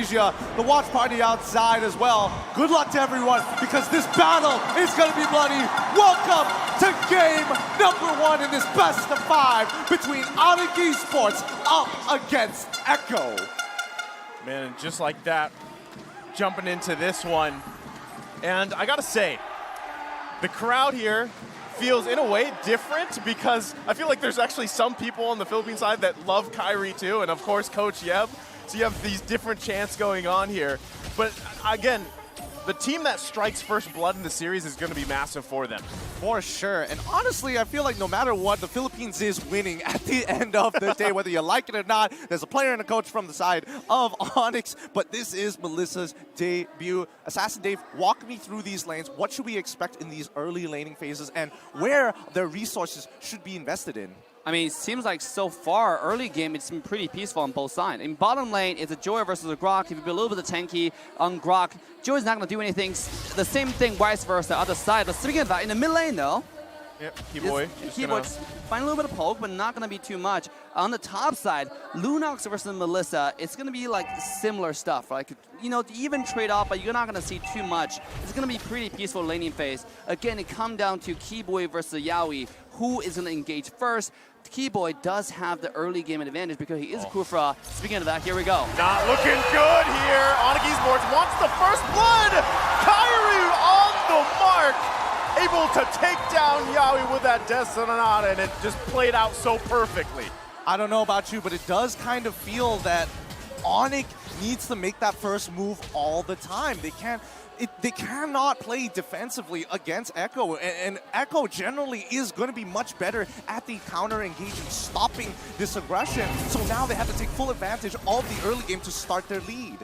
Asia, the watch party outside as well. Good luck to everyone, because this battle is going to be bloody. Welcome to game number 1 in this best of 5 between ONIC Esports up against Echo. Man, and just like that, jumping into this one. And I gotta say, the crowd here feels in a way different, because I feel like there's actually some people on the Philippine side that love Kyrie too, and of course Coach Yeb. So you have these different chants going on here. But again, the team that strikes first blood in the series is going to be massive for them. For sure. And honestly, I feel like no matter what, the Philippines is winning at the end of the day, whether you like it or not. There's a player and a coach from the side of ONIC, but this is Melissa's debut. Assassin Dave, walk me through these lanes. What should we expect in these early laning phases, and where their resources should be invested in? I mean, it seems like so far, early game, it's been pretty peaceful on both sides. In bottom lane, it's a Joy versus a Grok. If you be a little bit tanky on Grok, Joy's not going to do anything. The same thing, vice versa, other side. But speaking of that, in the mid lane, though, yep, Keyboy. Keyboy's find a little bit of poke, but not going to be too much. On the top side, Lunox versus Melissa, it's going to be like similar stuff. Like, you know, even trade off, but you're not going to see too much. It's going to be pretty peaceful laning phase. Again, it comes down to Keyboy versus Yaoi. Who is going to engage first? Keyboy does have the early game advantage because he is Kufra. Speaking of that, here we go. Not looking good here. ONIC Esports wants the first blood. Kyrie on the mark. Able to take down Yaoi with that Death Sonata, and it just played out so perfectly. I don't know about you, but it does kind of feel that ONIC needs to make that first move all the time. They cannot play defensively against Echo, and Echo generally is going to be much better at the counter-engaging, stopping this aggression. So now they have to take full advantage of the early game to start their lead.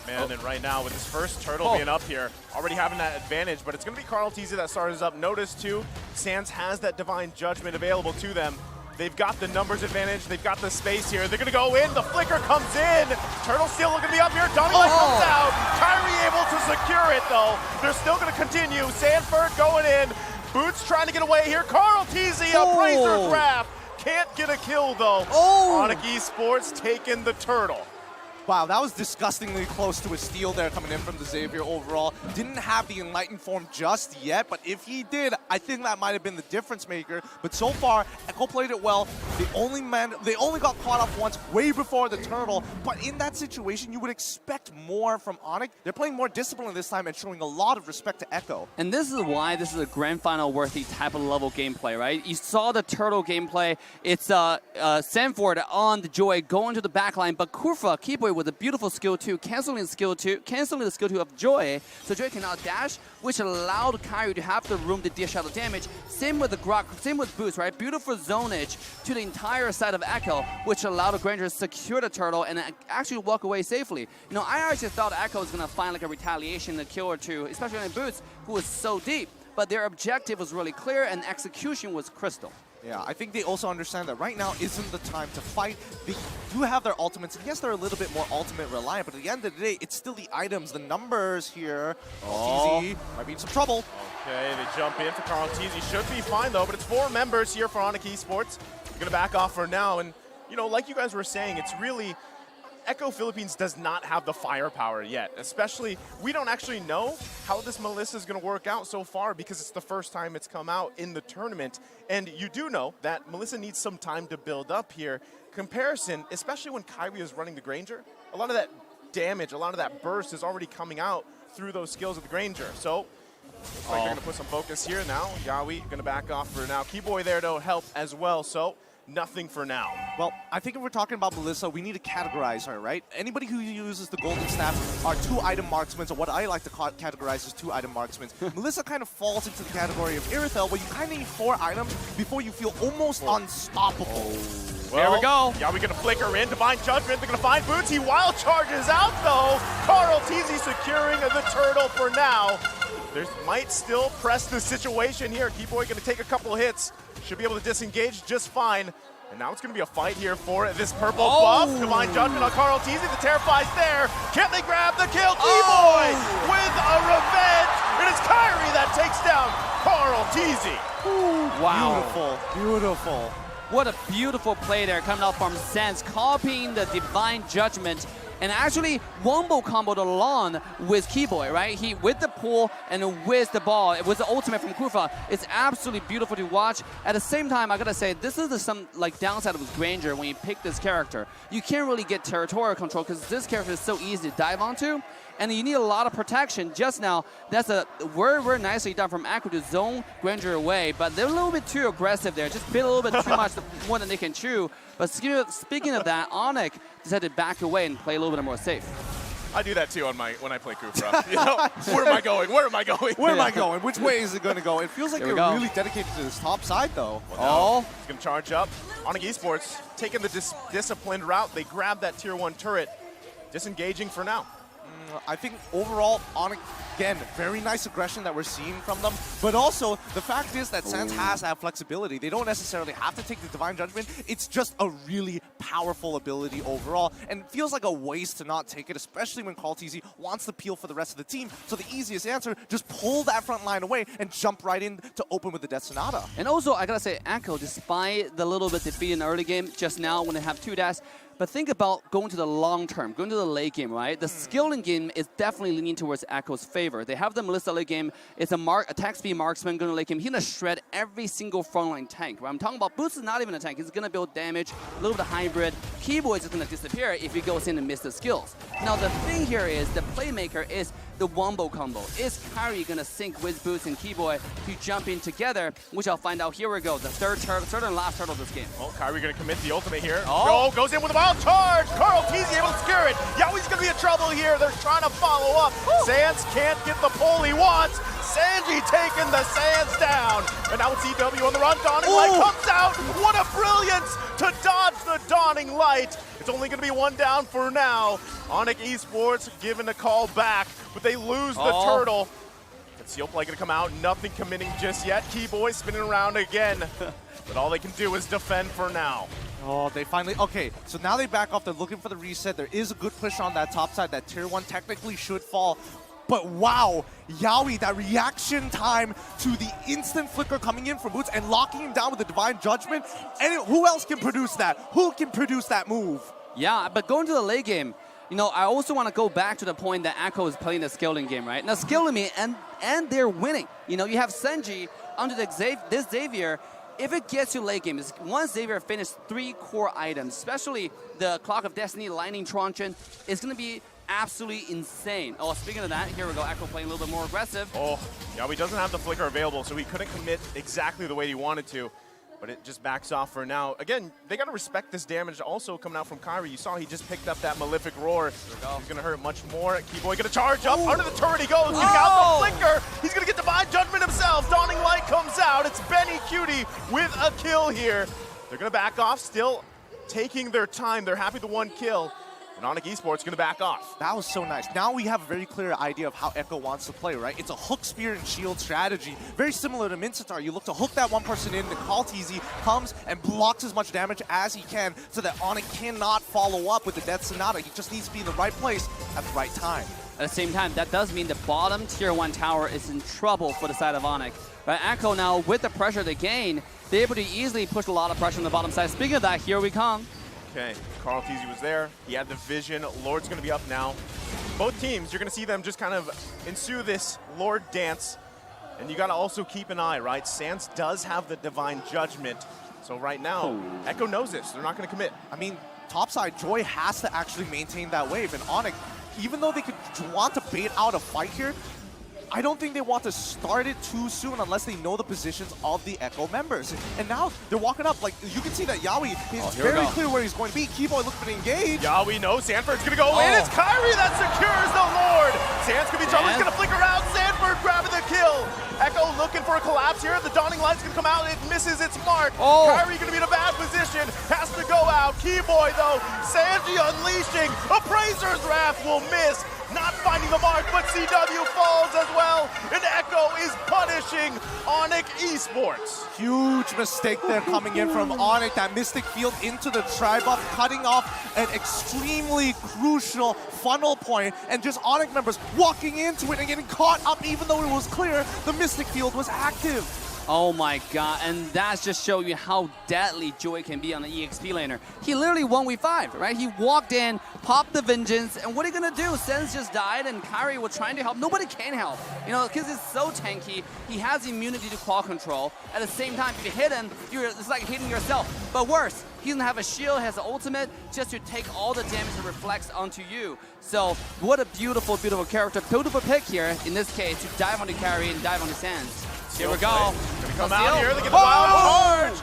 Man, and right now with this first turtle being up here, already having that advantage, but it's going to be Carl Teasy that starts up. Notice too, Sands has that Divine Judgment available to them. They've got the numbers advantage. They've got the space here. They're going to go in. The flicker comes in. Turtle still looking to be up here. Donnie comes out. Kyrie able to secure it, though. They're still going to continue. Sanford going in. Boots trying to get away here. Carl Teasy, a Bracer draft. Can't get a kill, though. ONIC Esports taking the turtle. Wow, that was disgustingly close to a steal there coming in from the Xavier overall. Didn't have the Enlightened form just yet, but if he did, I think that might have been the difference maker. But so far, Echo played it well. They only got caught up once, way before the turtle. But in that situation, you would expect more from ONIC. They're playing more discipline this time and showing a lot of respect to Echo. And this is why this is a grand final worthy type of level gameplay, right? You saw the turtle gameplay. It's Sanford on the Joy going to the backline, but Kurfa, Keyboy with a beautiful skill 2, canceling the skill 2 of Joy, so Joy cannot dash, which allowed Kyrie to have the room to dish out the damage. Same with the Grok, same with Boost, right? Beautiful zonage to the entire side of Echo, which allowed the Granger to secure the turtle and actually walk away safely. You know, I actually thought Echo was going to find like a retaliation, a kill or two, especially on Boots, who was so deep. But their objective was really clear and execution was crystal. Yeah, I think they also understand that right now isn't the time to fight. They do have their ultimates, and yes, they're a little bit more ultimate reliant, but at the end of the day, it's still the items, the numbers here. TZ might be in some trouble. Okay, they jump in for Carl Teasy. Should be fine, though, but it's 4 members here for ONIC Esports. They're going to back off for now, and, you know, like you guys were saying, it's really... Echo Philippines does not have the firepower yet, especially, we don't actually know how this Melissa is going to work out so far because it's the first time it's come out in the tournament. And you do know that Melissa needs some time to build up here. Comparison, especially when Kyrie is running the Granger, a lot of that damage, a lot of that burst is already coming out through those skills of the Granger. So, looks like they're going to put some focus here now. Yaoi going to back off for now. Keyboy there to help as well, so nothing for now. Well, I think if we're talking about Melissa, we need to categorize her, right? Anybody who uses the Golden Staff are 2-item marksmen, or what I like to categorize as 2-item marksmen. Melissa kind of falls into the category of Irithel, where you kind of need 4 items before you feel almost unstoppable. Well, there we go. Yeah, we're going to flicker in. Divine Judgment. They're going to find Boots. He wild charges out, though. Carl Teasy securing the turtle for now. There might still press the situation here. Keyboy going to take a couple hits. Should be able to disengage just fine. And now it's going to be a fight here for this purple buff. Divine Judgment on Carl Teasy. The Terrify's there. Can they grab the kill? Keyboy with a revenge. It is Kyrie that takes down Carl Teasy. Wow. Beautiful, beautiful. What a beautiful play there coming out from Sense, copying the Divine Judgment and actually wombo comboed along with Keyboy, right? He with the pull and with the ball, with the ultimate from Kufa. It's absolutely beautiful to watch. At the same time, I gotta say, this is some like downside with Granger when you pick this character. You can't really get territorial control because this character is so easy to dive onto, and you need a lot of protection. Just now, that's a very nicely done from Echo to zone Granger away, but they're a little bit too aggressive there. Just bit a little bit too much more than they can chew. But speaking of that, ONIC decided to back away and play a little bit more safe. I do that too when I play Kufra. You know, where am I going? Where am I going? Where am I going? Which way is it going to go? It feels like they're really dedicated to this top side, though. Well, he's going to charge up. ONIC Esports taking the disciplined route. They grab that tier 1 turret, disengaging for now. I think overall, ONIC, again, very nice aggression that we're seeing from them. But also, the fact is that Sans has that flexibility. They don't necessarily have to take the Divine Judgment. It's just a really powerful ability overall. And it feels like a waste to not take it, especially when CallTZ wants the peel for the rest of the team. So the easiest answer, just pull that front line away and jump right in to open with the Death Sonata. And also, I gotta say, Echo, despite the little bit defeat in the early game, just now when they have 2 dash, but think about going to the long term, going to the late game, right? The skilling game is definitely leaning towards Echo's favor. They have the Melissa late game. It's a attack speed marksman going to late game. He's going to shred every single frontline tank, right? I'm talking about Boots is not even a tank. He's going to build damage, a little bit of hybrid. Keyboy is just going to disappear if he goes in and misses the skills. Now, the thing here is the playmaker is the wombo combo. Is Kyrie going to sync with Boots and Keyboy to jump in together, which I'll find out. Here we go, the third and last turtle of this game. Well, Kyrie going to commit the ultimate here. Goes in with a wild charge. CallTZ able to secure it. Yaoi's going to be in trouble here. They're trying to follow up. Sans can't get the pull he wants. Sanji taking the Sans down. And now it's CW on the run. Dawning Light comes out. What a brilliance to dodge the Dawning Light. It's only going to be 1 down for now. ONIC Esports giving a call back, but they lose the turtle. Seal play going to come out. Nothing committing just yet. Keyboy spinning around again. But all they can do is defend for now. Oh, they finally... Okay, so now they back off. They're looking for the reset. There is a good push on that top side. That tier 1 technically should fall. But wow, Yaoi, that reaction time to the instant flicker coming in from Boots and locking him down with the Divine Judgment. And who else can produce that? Who can produce that move? Yeah, but going to the late game, you know, I also want to go back to the point that Echo is playing the scaling game, right? Now, scaling me, and they're winning. You know, you have Senji under this Xavier. If it gets to late game, once Xavier finished 3 core items, especially the Clock of Destiny, Lightning Truncheon, it's going to be absolutely insane. Oh, speaking of that, here we go. Echo playing a little bit more aggressive. Oh, yeah, he doesn't have the flicker available, so he couldn't commit exactly the way he wanted to. But it just backs off for now. Again, they got to respect this damage also coming out from Kyrie. You saw he just picked up that Malefic Roar. He's going to hurt much more. Keyboy going to charge up. Under the turret he goes. He's got the flicker. He's going to get Divine Judgment himself. Dawning Light comes out. It's Benny Cutie with a kill here. They're going to back off, still taking their time. They're happy with 1 kill. And ONIC Esports going to back off. That was so nice. Now we have a very clear idea of how Echo wants to play, right? It's a hook, spear, and shield strategy. Very similar to Mincetar. You look to hook that one person in, the CallTZ comes and blocks as much damage as he can so that ONIC cannot follow up with the Death Sonata. He just needs to be in the right place at the right time. At the same time, that does mean the bottom tier 1 tower is in trouble for the side of ONIC. But Echo now, with the pressure they gain, they're able to easily push a lot of pressure on the bottom side. Speaking of that, here we come. Okay, CallTZ was there. He had the vision. Lord's going to be up now. Both teams, you're going to see them just kind of ensue this Lord dance. And you got to also keep an eye, right? Sans does have the Divine Judgment. So right now, Echo knows this. They're not going to commit. I mean, topside, Joy has to actually maintain that wave. And ONIC, even though they could want to bait out a fight here, I don't think they want to start it too soon unless they know the positions of the Echo members. And now they're walking up. Like, you can see that Yaoi is very clear where he's going to be. Keyboy looking to engage. Yaoi knows Sanford's going to go in. It's Kyrie that secures the Lord. Sans going to be trouble. He's going to flicker out. Sanford grabbing the kill. Echo looking for a collapse here. The Dawning Light's going to come out. It misses its mark. Kyrie going to be in a bad position. Has to go out. Keyboy, though. Sanji unleashing. Appraiser's Wrath will miss. Not finding the mark, but CW falls as well. And Echo is punishing ONIC Esports. Huge mistake there coming in from ONIC. That Mystic Field into the Tri-Buff, cutting off an extremely crucial funnel point. And just ONIC members walking into it and getting caught up even though it was clear the Mystic Field was active. Oh my god, and that's just showing you how deadly Joy can be on the EXP laner. He literally won week 5, right? He walked in, popped the Vengeance, and what are you gonna do? Sens just died, and Kyrie was trying to help. Nobody can help, you know, because it's so tanky. He has immunity to claw control. At the same time, if you hit him, it's like hitting yourself. But worse, he doesn't have a shield, has an ultimate, just to take all the damage and reflects onto you. So, what a beautiful, beautiful character. Beautiful pick here, in this case, to dive on the Kyrie and dive on the Sands. Here we go. Gonna come out here, they get the wild charge!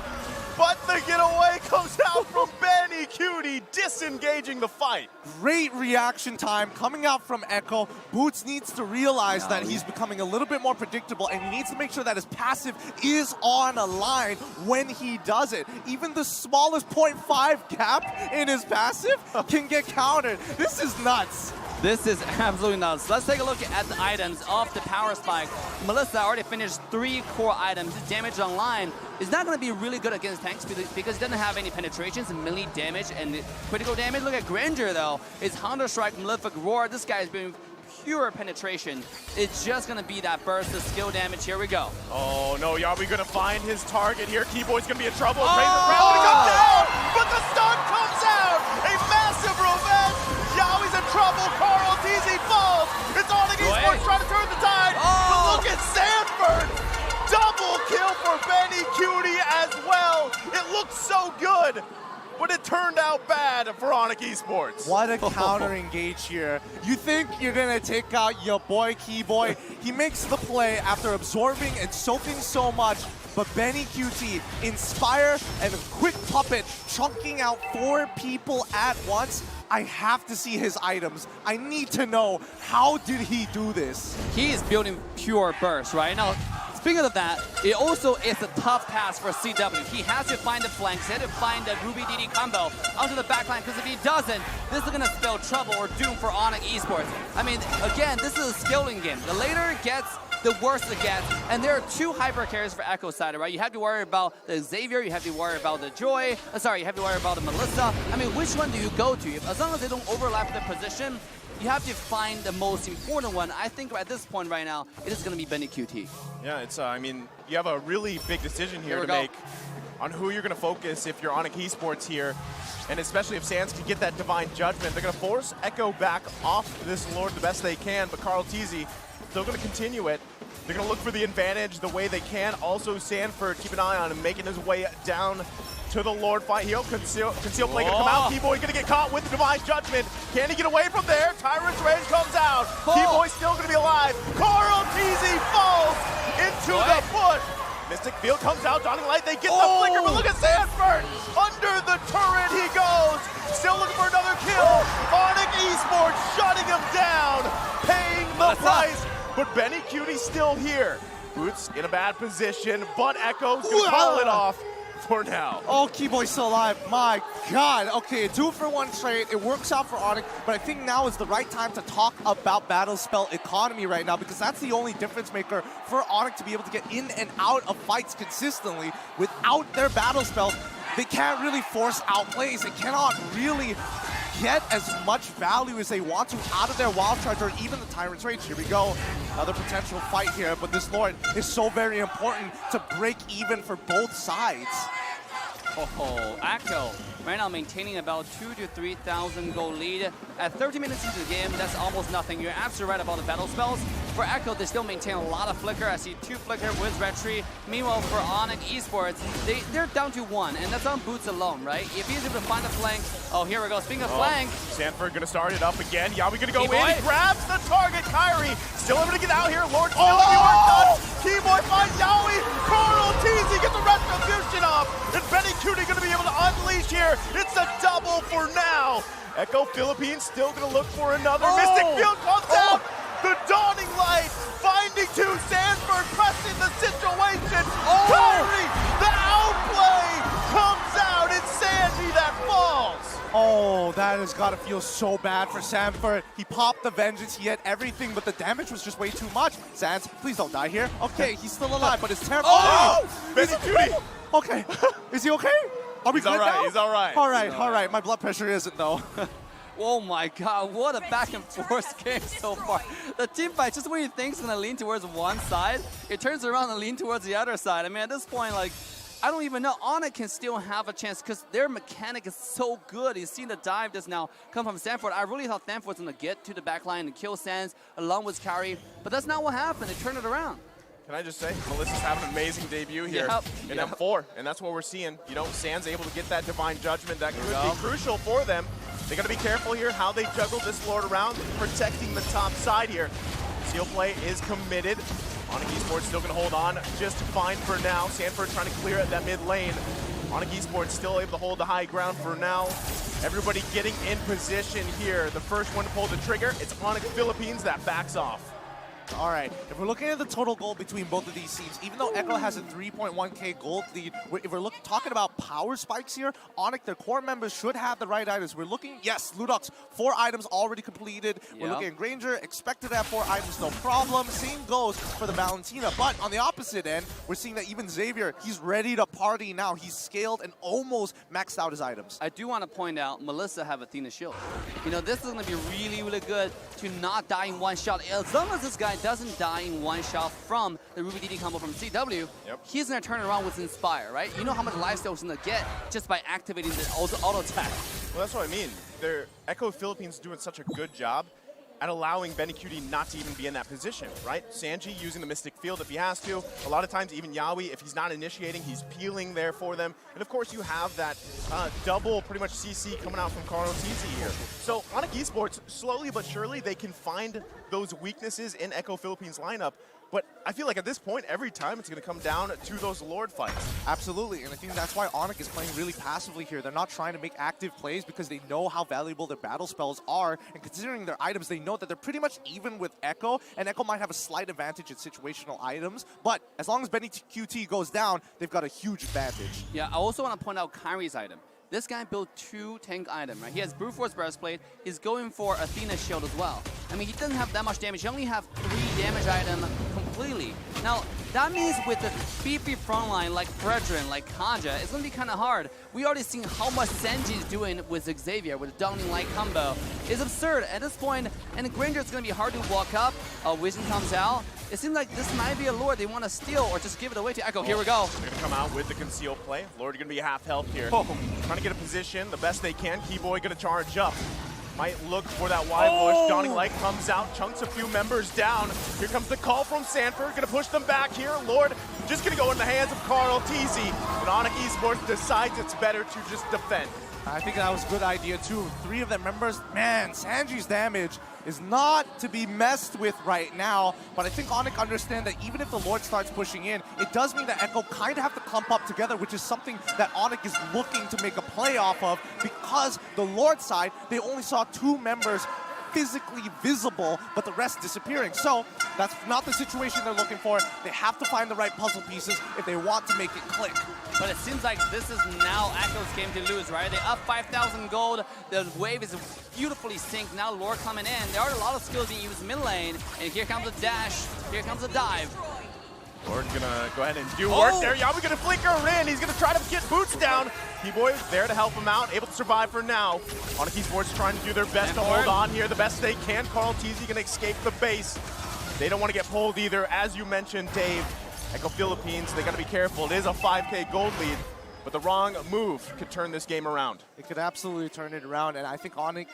But the getaway comes out from Benny Cutie, disengaging the fight. Great reaction time coming out from Echo. Boots needs to realize that he's becoming a little bit more predictable, and he needs to make sure that his passive is on a line when he does it. Even the smallest 0.5 gap in his passive can get countered. This is nuts. This is absolutely nuts. Let's take a look at the items of the Power Spike. Melissa already finished 3 core items. His damage online is not going to be really good against tanks because he doesn't have any penetrations and melee damage and critical damage. Look at Granger though. It's Hunter Strike, Malefic Roar. This guy is doing pure penetration. It's just going to be that burst of skill damage. Here we go. Oh no, Yawi going to find his target here. Keyboy's going to be in trouble. Razor Crown going to come down, but the stun comes out. A massive revenge. Yawi's in trouble. Carl TZ falls. It's ONIC Esports trying to turn the tide. But look at Sanford. Double kill for Benny Cutie as well. It looked so good, but it turned out bad for ONIC Esports. What a counter engage here. You think you're gonna take out your boy Keyboy. He makes the play after absorbing and soaking so much, but Benny QT, Inspire and a quick puppet chunking out 4 people at once. I have to see his items. I need to know, how did he do this? He is building pure burst right now. Speaking of that, it also is a tough task for CW. He has to find the flanks, he has to find the Ruby DD combo onto the backline, because if he doesn't, this is going to spell trouble or doom for ONIC Esports. I mean, again, this is a skilling game. The later it gets, the worse it gets. And there are 2 hyper carries for Echo side, right? You have to worry about the Xavier, you have to worry about the Joy, you have to worry about the Melissa. I mean, which one do you go to? As long as they don't overlap the position, you have to find the most important one. I think at this point right now, it is going to be Benny QT. Yeah, it's, I mean, you have a really big decision here to make on who you're going to focus if you're ONIC Esports here. And especially if Sands can get that Divine Judgment. They're going to force Echo back off this Lord the best they can, but Carl TZ still going to continue it. They're going to look for the advantage the way they can. Also, Sanford, keep an eye on him, making his way down to the Lord fight. He'll conceal play going to come out. Keyboy going to get caught with the Divine Judgment. Can he get away from there? Tyrant's Rage comes out. Keyboy still going to be alive. Carl TZ falls into the foot. Mystic Field comes out, Dawning Light, they get the flicker, but look at Sanford! Under the turret he goes! Still looking for another kill! ONIC Esports shutting him down! Paying the price! But Benny Cutie's still here. Boots in a bad position, but Echo's gonna call it off for now. Oh, Keyboy's still alive. My God. Okay, a 2-for-1 trade. It works out for ONIC, but I think now is the right time to talk about battle spell economy right now, because that's the only difference maker for ONIC to be able to get in and out of fights consistently. Without their battle spells, they can't really force outplays. They cannot really get as much value as they want to out of their Wild Charge or even the Tyrant's Rage. Here we go. Another potential fight here, but this Lord is so very important to break even for both sides. Oh, Echo right now maintaining about 2,000 to 3,000 gold lead. At 30 minutes into the game, that's almost nothing. You're absolutely right about the battle spells. For Echo, they still maintain a lot of flicker. I see 2 flicker with Retry. Meanwhile, for ONIC Esports, they're down to 1, and that's on Boots alone, right? If he's able to find a flank, oh, here we go. Speaking of flank. Sanford gonna start it up again. Yawi gonna go in. He grabs the target. Kyrie still able to get out here. Lord still in the work done. Keyboy finds Yawi. Carl TZ gets the retribution off. And Benny Cutie gonna be able to unleash here. It's a double for now. Echo Philippines still gonna look for another. Mystic Field comes out. The Dawning Light finding 2. Sanford pressing the situation. Kyrie, the outplay comes out. It's Sandy that falls. Oh, that has got to feel so bad for Sanford. He popped the Vengeance, he had everything, but the damage was just way too much. Sans, please don't die here. Okay, he's still alive, but it's terrible. Benny Cutie. Okay, is he okay? Are we good now? He's all right. All right. My blood pressure isn't, though. Oh my god, what a back and forth game so far. The team fight, just when you think it's gonna lean towards one side, it turns around and lean towards the other side. I mean, at this point, like, I don't even know. ONIC can still have a chance because their mechanic is so good. You've seen the dive just now come from Sanford. I really thought Sanford was gonna get to the back line and kill Sands along with Kyrie, but that's not what happened. They turned it around. Can I just say, Melissa's having an amazing debut here in M4, and that's what we're seeing. You know, Sands able to get that divine judgment that could be crucial for them. They got to be careful here how they juggle this Lord around, protecting the top side here. Seal play is committed. ONIC Esports still going to hold on just fine for now. Sanford trying to clear at that mid lane. ONIC Esports still able to hold the high ground for now. Everybody getting in position here. The first one to pull the trigger, it's ONIC Philippines that backs off. All right, if we're looking at the total gold between both of these teams, even though Echo has a 3.1k gold lead, if we're talking about power spikes here, ONIC, their core members should have the right items. We're looking, yes, Ludox, 4 items already completed. We're looking at Granger, expected to have 4 items, no problem. Same goes for the Valentina, but on the opposite end, we're seeing that even Xavier, he's ready to party now. He's scaled and almost maxed out his items. I do want to point out, Melissa have Athena shield. You know, this is going to be really, really good to not die in one shot. As long as this guy doesn't die in one shot from the Ruby DD combo from CW, he's going to turn it around with Inspire, right? You know how much lifesteal he's going to get just by activating the auto attack. Well, that's what I mean. Echo Philippines doing such a good job at allowing BennyQt not to even be in that position, right? Sanji using the Mystic Field if he has to. A lot of times, even Yawi, if he's not initiating, he's peeling there for them. And of course, you have that double, pretty much CC coming out from Carl TZ here. So ONIC Esports, slowly but surely, they can find those weaknesses in Echo Philippines' lineup. But I feel like at this point, every time it's going to come down to those Lord fights. Absolutely, and I think that's why ONIC is playing really passively here. They're not trying to make active plays because they know how valuable their battle spells are, and considering their items, they know that they're pretty much even with Echo, and Echo might have a slight advantage in situational items, but as long as BennyQt goes down, they've got a huge advantage. Yeah, I also want to point out Kyrie's item. This guy built 2 tank items, right? He has Brute Force Breastplate. He's going for Athena Shield as well. I mean, he doesn't have that much damage. He only have 3 damage items completely. Now, that means with the beefy frontline like Fredrin, like Kanja, it's going to be kind of hard. We already seen how much Senji is doing with Xavier with the Downing Light combo. It's absurd at this point, and Granger is going to be hard to walk up. Vision comes out. It seems like this might be a Lord they want to steal or just give it away to Echo. Here we go. They're going to come out with the conceal play. Lord going to be half health here. Trying to get a position the best they can. Keyboy going to charge up. Might look for that wide bush. Dawning Light comes out, chunks a few members down. Here comes the call from Sanford. Going to push them back here. Lord just going to go in the hands of Carl TZ. And ONIC Esports decides it's better to just defend. I think that was a good idea too. 3 of their members, man, Sanji's damage is not to be messed with right now, but I think ONIC understand that even if the Lord starts pushing in, it does mean that Echo kind of have to clump up together, which is something that ONIC is looking to make a play off of, because the Lord side, they only saw 2 members physically visible, but the rest disappearing. So that's not the situation they're looking for. They have to find the right puzzle pieces if they want to make it click. But it seems like this is now Echo's game to lose, right? They up 5,000 gold. The wave is beautifully synced. Now Lord coming in. There are a lot of skills being used mid lane. And here comes a dash. Here comes a dive. Lord's gonna go ahead and do work there. Yawi gonna flicker in. He's gonna try to get boots down. Keyboy there to help him out, able to survive for now. ONIC Esports trying to do their best to hold on here the best they can. Carl TZ gonna escape the base. They don't want to get pulled either. As you mentioned, Dave, Echo Philippines, they gotta be careful. It is a 5K gold lead, but the wrong move could turn this game around. It could absolutely turn it around, and I think ONIC,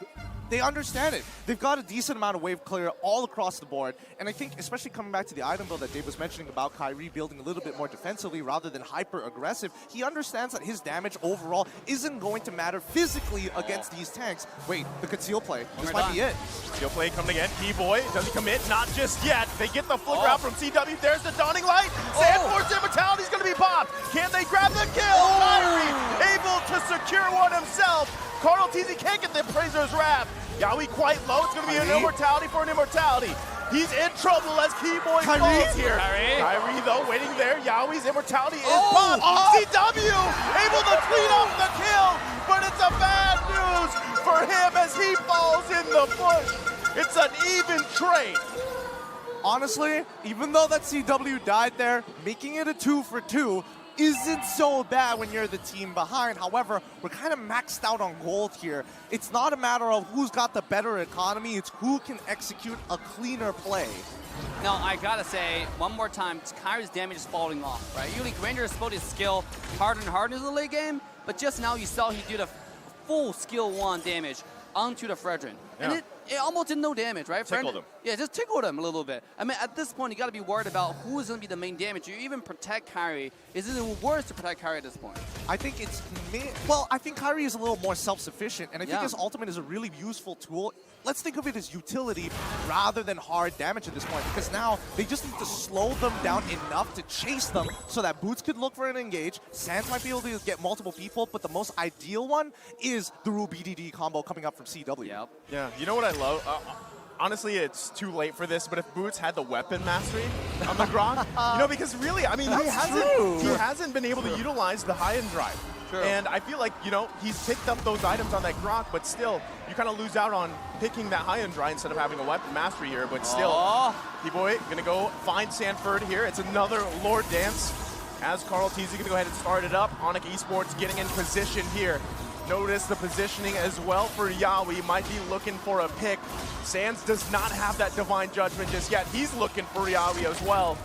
they understand it. They've got a decent amount of wave clear all across the board, and I think especially coming back to the item build that Dave was mentioning about Kyrie building a little bit more defensively rather than hyper-aggressive, he understands that his damage overall isn't going to matter physically against these tanks. Wait, the conceal play. This might be it. Conceal play coming again. Keyboy, does he commit? Not just yet. They get the flicker out from CW. There's the Dawning Light. Sanford's immortality's going to be popped. Can they grab the kill? Kyrie able to secure one himself. Carl TZ can't get the Appraiser's Wrath. Yawi quite low. It's going to be an immortality for an immortality. He's in trouble as Keyboy falls here. Kyrie, though, waiting there. Yawi's immortality is popped. CW able to clean up the kill, but it's a bad news for him as he falls in the bush. It's an even trade. Honestly, even though that CW died there, making it a 2 for 2, isn't so bad when you're the team behind. However, we're kind of maxed out on gold here. It's not a matter of who's got the better economy, it's who can execute a cleaner play. Now, I gotta say, one more time, Kyrie's damage is falling off, right? Usually, Granger has put his skill harder and harder in the late game, but just now you saw he did a full skill 1 damage onto the Fredrin. Yeah. And it almost did no damage, right? Tickled him. Yeah, just tickled him a little bit. I mean, at this point, you gotta be worried about who is gonna be the main damage. You even protect Kyrie. Is it worse to protect Kyrie at this point? I think it's, well, I think Kyrie is a little more self-sufficient, and I think Yeah. his ultimate is a really useful tool. Let's think of it as utility rather than hard damage at this point, because now they just need to slow them down enough to chase them so that Boots could look for an engage. Sands might be able to get multiple people, but the most ideal one is the Rule BDD combo coming up from CW. Yep. Yeah, you know what I love? Honestly, it's too late for this, but if Boots had the weapon mastery on the Grok, you know, because really, I mean, he hasn't been able to utilize the high-end drive. True. And I feel like, you know, he's picked up those items on that Grok, but still, you kind of lose out on picking that high-end drive instead of having a weapon mastery here. But still, P-Boy gonna go find Sanford here. It's another Lord Dance. As Carl TZ gonna go ahead and start it up. ONIC Esports getting in position here. Notice the positioning as well for Yawi. Might be looking for a pick. Sands does not have that Divine Judgment just yet. He's looking for Yawi as well.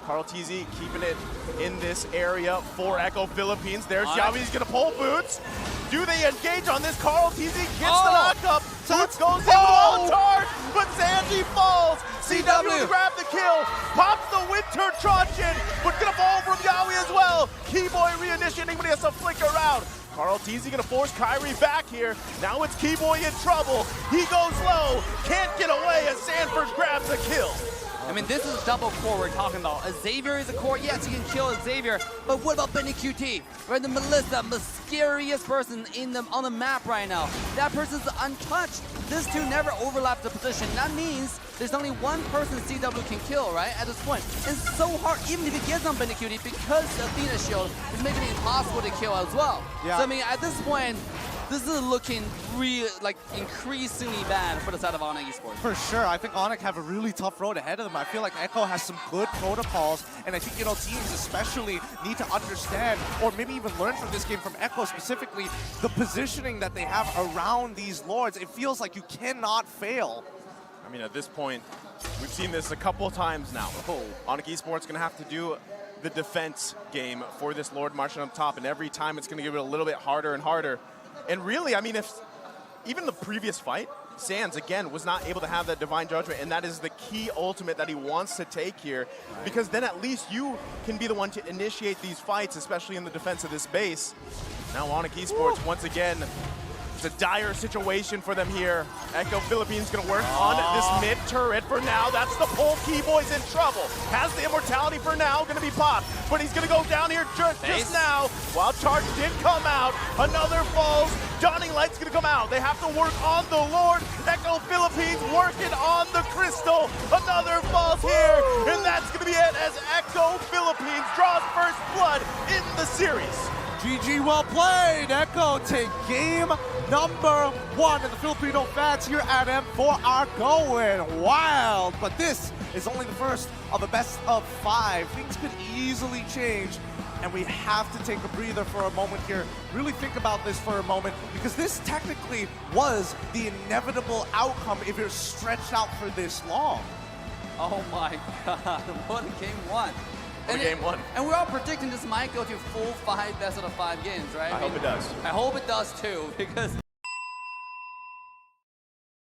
Carl TZ keeping it in this area for Echo Philippines. There's Yawi. He's going to pull Boots. Do they engage on this? Carl TZ gets the knockup. Boots goes in all charge, but Sanji falls. CW grab the kill. Pops the Winter Truncheon, but going to fall from Yawi as well. Keyboy reinitiating, but he has to flicker out. Carl TZ gonna force Kyrie back here. Now it's Keyboy in trouble. He goes low, can't get away as Sanford grabs the kill. I mean, this is double core we're talking about. Xavier is a core. Yes, he can kill Xavier, but what about Benny QT? Right, the Melissa, scariest person on the map right now. That person's untouched. These two never overlap the position. That means there's only one person CW can kill, right, at this point. It's so hard, even if he gets on Benny QT, because Athena shield is making it impossible to kill as well. Yeah. So, I mean, at this point, this is looking increasingly bad for the side of ONIC Esports. For sure. I think ONIC have a really tough road ahead of them. I feel like Echo has some good protocols, and I think, you know, teams especially need to understand, or maybe even learn from this game, from Echo specifically, the positioning that they have around these lords. It feels like you cannot fail. I mean, at this point, we've seen this a couple of times now. ONIC Esports gonna have to do the defense game for this Lord marching up top, and every time it's gonna give it a little bit harder and harder. And really, I mean, if even the previous fight, Sands, again, was not able to have that Divine Judgment, and that is the key ultimate that he wants to take here, because then at least you can be the one to initiate these fights, especially in the defense of this base. Now ONIC Esports, once again, it's a dire situation for them here. Echo Philippines gonna work on this mid turret for now. That's the pull. Keyboy's in trouble. Has the immortality for now, gonna be popped, but he's gonna go down here just now. Wild Charge did come out. Another falls. Dawning Light's gonna come out. They have to work on the Lord. Echo Philippines working on the Crystal. Another falls here, and that's gonna be it as Echo Philippines draws first blood in the series. GG, well played. Echo take game number 1, and the Filipino fans here at M4 are going wild. But this is only the first of a best of 5. Things could easily change, and we have to take a breather for a moment here. Really think about this for a moment, because this technically was the inevitable outcome if you're stretched out for this long. Oh my God, what a game 1. Game 1. And we're all predicting this might go to full 5 best out of 5 games, right? I hope it does. I hope it does too, because